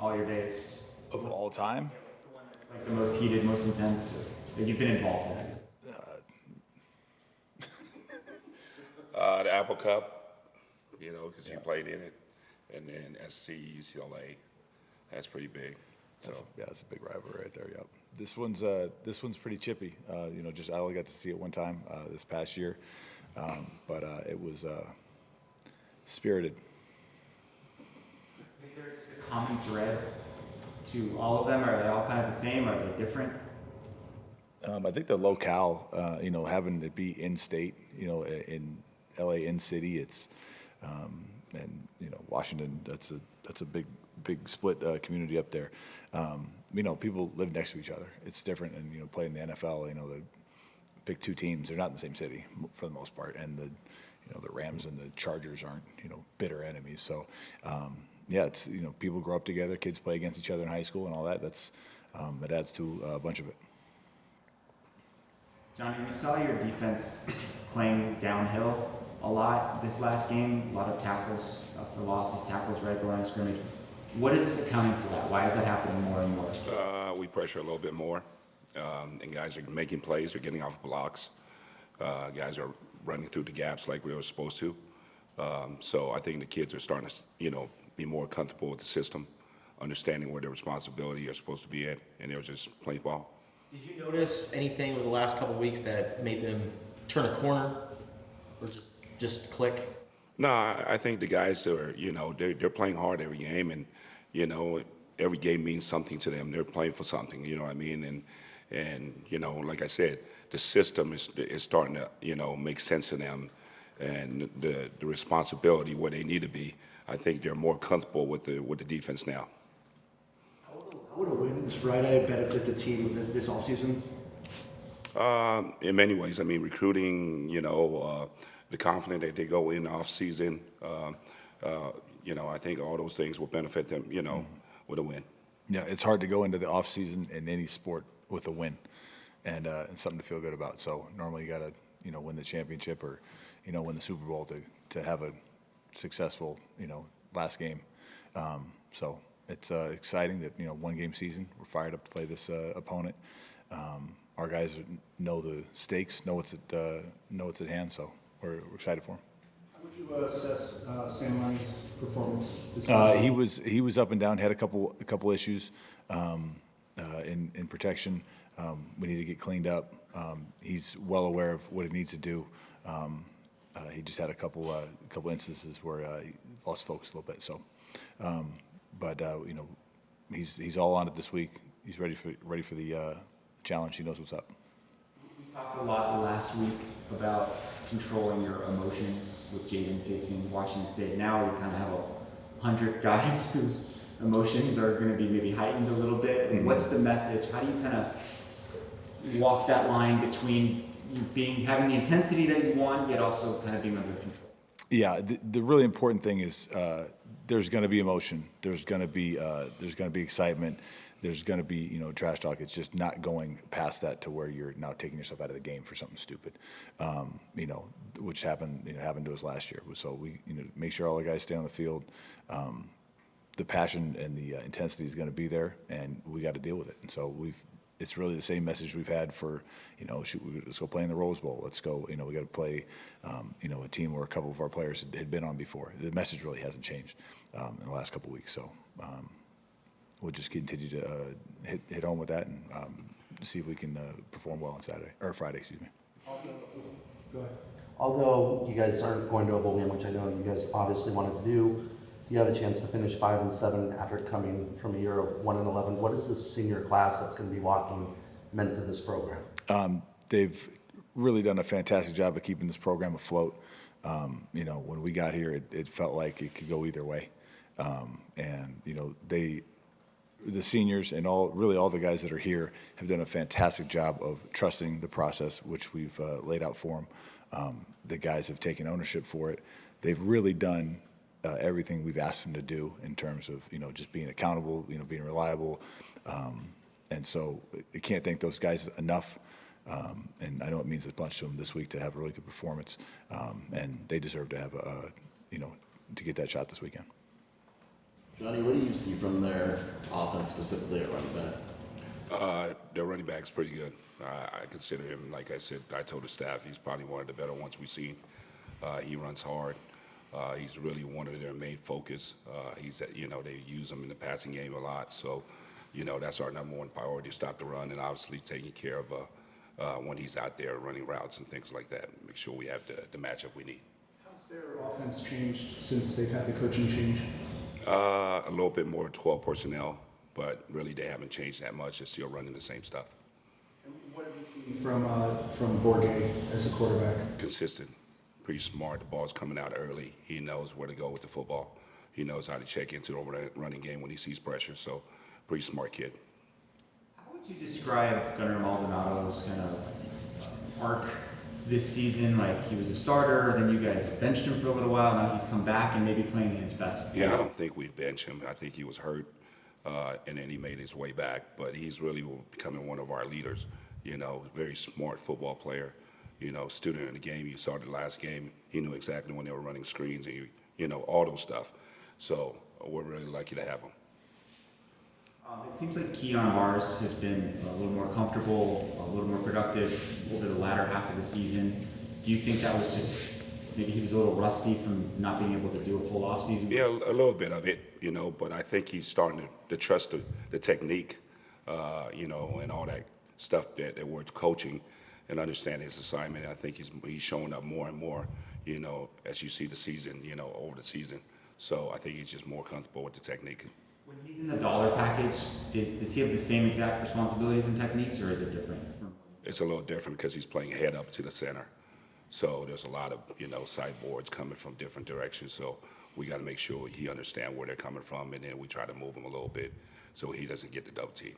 recall your days? Of all time? What's the one that's like the most heated, most intense that you've been involved in, I guess? The Apple Cup, because you played in it, and then SC, UCLA, that's pretty big. So That's a big rivalry right there. Yep. This one's pretty chippy. Just I only got to see it one time this past year, but it was spirited. Is there just a common thread to all of them? Are they all kind of the same? Are they different? I think the locale, having it be in state, in LA, in city, it's and Washington. That's a big split community up there. People live next to each other. It's different, and playing the NFL, the big two teams, they're not in the same city for the most part, and the Rams and the Chargers aren't bitter enemies. So it's people grow up together, kids play against each other in high school and all that. That's it adds to a bunch of it. Johnny, we saw your defense playing downhill a lot this last game. A lot of tackles for losses, tackles right at the line of scrimmage. What is accounting for that? Why is that happening more and more? we pressure a little bit more, and guys are making plays. They're getting off blocks. Guys are running through the gaps like we were supposed to. So I think the kids are starting to, be more comfortable with the system, understanding where their responsibility is supposed to be at, and they're just playing ball. Did you notice anything over the last couple of weeks that made them turn a corner, or just click? No, I think the guys are, they're playing hard every game, and every game means something to them. They're playing for something, you know what I mean? And like I said, the system is starting to, make sense to them, and the responsibility where they need to be. I think they're more comfortable with the defense now. How would a win this Friday benefit the team this offseason? In many ways, I mean, recruiting, the confidence that they go in off season, I think all those things will benefit them, with a win. Yeah, it's hard to go into the off season in any sport with a win, and something to feel good about. So normally you got to, win the championship or, win the Super Bowl to have a successful, last game. So it's exciting that, one game season. We're fired up to play this opponent. Our guys know the stakes, know what's at hand. So we're excited for him. How would you assess Sam Lang's performance this past He was up and down. Had a couple issues in protection. We need to get cleaned up. He's well aware of what he needs to do. He just had a couple instances where he lost focus a little bit. So, he's all on it this week. He's ready for the challenge. He knows what's up. We talked a lot last week about controlling your emotions with Jaden facing Washington State. Now we kind of have 100 guys whose emotions are going to be maybe heightened a little bit. Mm-hmm. What's the message? How do you kind of walk that line between you having the intensity that you want, yet also kind of being under control? Yeah, the really important thing is there's going to be emotion. There's going to be excitement. There's going to be, trash talk. It's just not going past that to where you're now taking yourself out of the game for something stupid, which happened to us last year. So we, make sure all the guys stay on the field. The passion and the intensity is going to be there, and we got to deal with it. And so it's really the same message we've had for, let's go play in the Rose Bowl. Let's go, we got to play, a team where a couple of our players had been on before. The message really hasn't changed in the last couple of weeks. So we'll just continue to hit home with that and see if we can perform well on Friday, excuse me. Go ahead. Although you guys aren't going to a bowl game, which I know you guys obviously wanted to do, you have a chance to finish 5-7 after coming from a year of 1-11. What is this senior class that's going to be walking meant to this program? They've really done a fantastic job of keeping this program afloat. When we got here, it felt like it could go either way. The seniors and all the guys that are here have done a fantastic job of trusting the process, which we've laid out for them. The guys have taken ownership for it. They've really done everything we've asked them to do in terms of, just being accountable, being reliable. And so I can't thank those guys enough. And I know it means a bunch to them this week to have a really good performance. And they deserve to have to get that shot this weekend. Johnny, what do you see from their offense, specifically at running back? Their running back's pretty good. I consider him, like I said, I told the staff, he's probably one of the better ones we've seen. He runs hard. He's really one of their main focus. They use him in the passing game a lot. So, that's our number one priority, stop the run, and obviously taking care of when he's out there running routes and things like that. Make sure we have the matchup we need. How's their offense changed since they've had the coaching change? A little bit more 12 personnel, but really they haven't changed that much. They're still running the same stuff. And what have you seen from Borgay as a quarterback? Consistent, pretty smart. The ball's coming out early. He knows where to go with the football. He knows how to check into the running game when he sees pressure. So, pretty smart kid. How would you describe Gunnar Maldonado's kind of arc this season? Like, he was a starter, then you guys benched him for a little while, now he's come back and maybe playing his best. Yeah, I don't think we benched him. I think he was hurt, and then he made his way back. But he's really becoming one of our leaders. Very smart football player. Student in the game. You saw the last game. He knew exactly when they were running screens and all those stuff. So we're really lucky to have him. It seems like Keon Mars has been a little more comfortable, a little more productive over the latter half of the season. Do you think that was just maybe he was a little rusty from not being able to do a full off season? Yeah, a little bit of it, but I think he's starting to trust the technique, and all that stuff that we're coaching and understand his assignment. I think he's showing up more and more, as you see the season, over the season. So I think he's just more comfortable with the technique. When he's in the dollar package, does he have the same exact responsibilities and techniques, or is it different? It's a little different because he's playing head up to the center. So there's a lot of, sideboards coming from different directions. So we got to make sure he understands where they're coming from, and then we try to move him a little bit so he doesn't get the double team.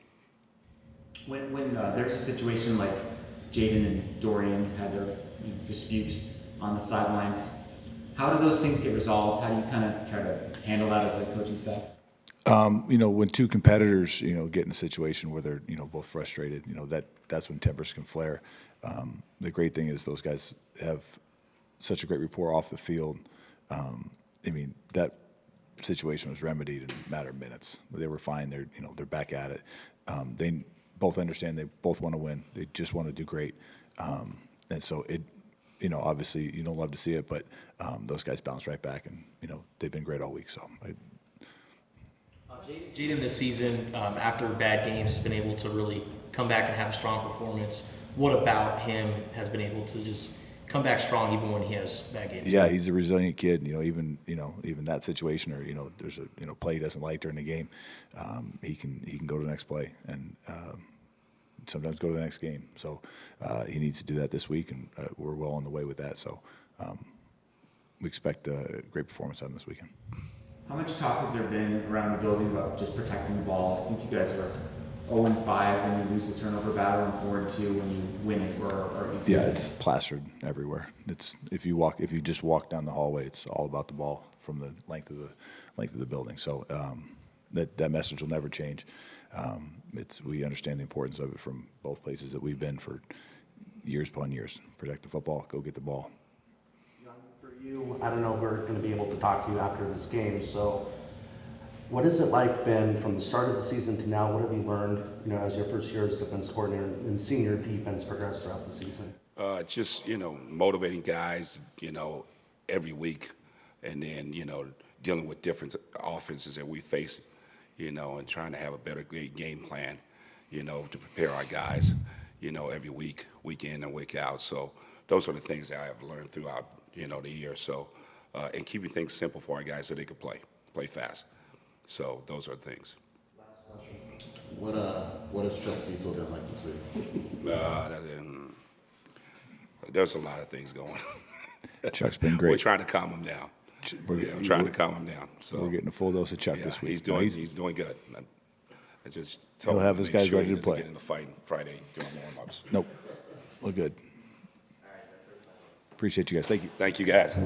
When there's a situation like Jaden and Dorian had their dispute on the sidelines, how do those things get resolved? How do you kind of try to handle that as a coaching staff? When two competitors, get in a situation where they're, both frustrated, that's when tempers can flare. The great thing is those guys have such a great rapport off the field. That situation was remedied in a matter of minutes. They were fine. They're back at it. They both understand they both want to win. They just want to do great. And so obviously you don't love to see it, but those guys bounce right back, and they've been great all week. So. Jaden this season, after bad games, has been able to really come back and have a strong performance. What about him has been able to just come back strong even when he has bad games? Yeah, he's a resilient kid. Even that situation, or there's a play he doesn't like during the game, he can go to the next play and sometimes go to the next game. So he needs to do that this week, and we're well on the way with that. So we expect a great performance out of him this weekend. How much talk has there been around the building about just protecting the ball? I think you guys are 0-5 when you lose the turnover battle and 4-2 when you win it. Yeah, it's plastered everywhere. It's if you just walk down the hallway, it's all about the ball from the length of the building. So that message will never change. We understand the importance of it from both places that we've been for years upon years. Protect the football, go get the ball. You, I don't know if we're going to be able to talk to you after this game, so what has it like been from the start of the season to now? What have you learned, as your first year as defense coordinator and seeing your defense progress throughout the season? Just, motivating guys, every week, and then, dealing with different offenses that we face, and trying to have a better game plan, to prepare our guys, every week in and week out. So those are the things that I have learned throughout the year. So, and keeping things simple for our guys so they could play fast. So those are the things. Last question. What has Chuck Cecil done like this week? There's a lot of things going on. Chuck's been great. We're trying to calm him down. I'm trying to calm him down. So we're getting a full dose of Chuck this week. He's doing good. I just he'll have his guys ready to play. Get in the fight Friday doing warm-ups. Nope. We're good. Appreciate you guys. Thank you. Thank you, guys.